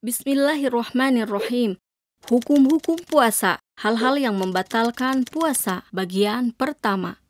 Bismillahirrahmanirrahim. Hukum-hukum puasa, hal-hal yang membatalkan puasa, bagian pertama.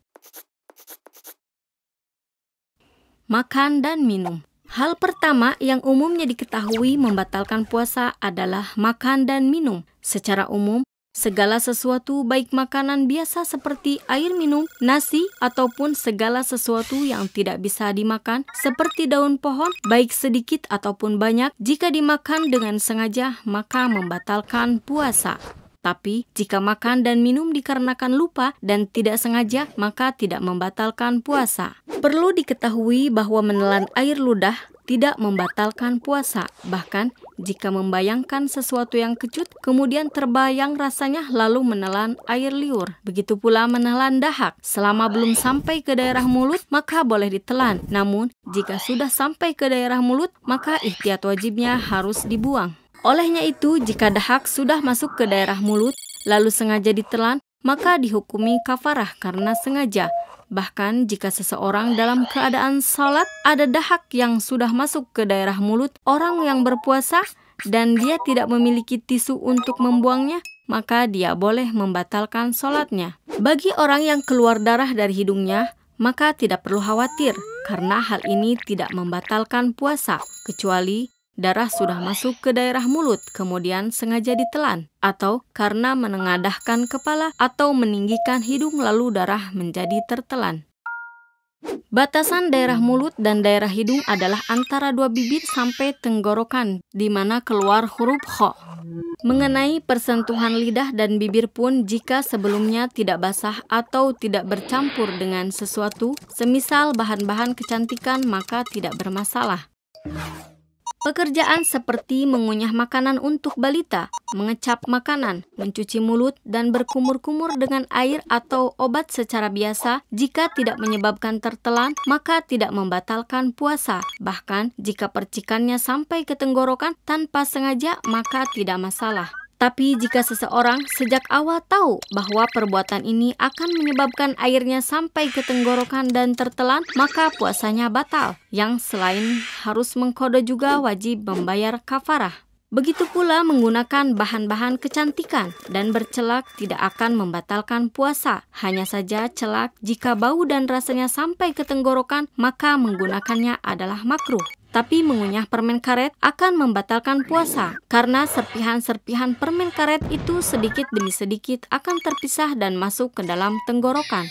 Makan dan minum. Hal pertama yang umumnya diketahui membatalkan puasa adalah makan dan minum. Secara umum, segala sesuatu baik makanan biasa seperti air minum, nasi, ataupun segala sesuatu yang tidak bisa dimakan seperti daun pohon, baik sedikit ataupun banyak, jika dimakan dengan sengaja maka membatalkan puasa. Tapi jika makan dan minum dikarenakan lupa dan tidak sengaja maka tidak membatalkan puasa. Perlu diketahui bahwa menelan air ludah tidak membatalkan puasa. Bahkan jika membayangkan sesuatu yang kecut, kemudian terbayang rasanya lalu menelan air liur. Begitu pula menelan dahak. Selama belum sampai ke daerah mulut, maka boleh ditelan. Namun, jika sudah sampai ke daerah mulut, maka ihtiyat wajibnya harus dibuang. Olehnya itu, jika dahak sudah masuk ke daerah mulut, lalu sengaja ditelan, maka dihukumi kafarah karena sengaja. Bahkan jika seseorang dalam keadaan salat ada dahak yang sudah masuk ke daerah mulut orang yang berpuasa dan dia tidak memiliki tisu untuk membuangnya, maka dia boleh membatalkan salatnya. Bagi orang yang keluar darah dari hidungnya, maka tidak perlu khawatir karena hal ini tidak membatalkan puasa, kecuali darah sudah masuk ke daerah mulut, kemudian sengaja ditelan, atau karena menengadahkan kepala atau meninggikan hidung lalu darah menjadi tertelan. Batasan daerah mulut dan daerah hidung adalah antara dua bibir sampai tenggorokan, di mana keluar huruf kho. Mengenai persentuhan lidah dan bibir pun, jika sebelumnya tidak basah atau tidak bercampur dengan sesuatu, semisal bahan-bahan kecantikan, maka tidak bermasalah. Pekerjaan seperti mengunyah makanan untuk balita, mengecap makanan, mencuci mulut, dan berkumur-kumur dengan air atau obat secara biasa, jika tidak menyebabkan tertelan, maka tidak membatalkan puasa. Bahkan, jika percikannya sampai ke tenggorokan tanpa sengaja, maka tidak masalah. Tapi jika seseorang sejak awal tahu bahwa perbuatan ini akan menyebabkan airnya sampai ke tenggorokan dan tertelan, maka puasanya batal. Yang selain harus mengqadha juga wajib membayar kafarah. Begitu pula menggunakan bahan-bahan kecantikan dan bercelak tidak akan membatalkan puasa. Hanya saja celak jika bau dan rasanya sampai ke tenggorokan, maka menggunakannya adalah makruh. Tapi mengunyah permen karet akan membatalkan puasa, karena serpihan-serpihan permen karet itu sedikit demi sedikit akan terpisah dan masuk ke dalam tenggorokan.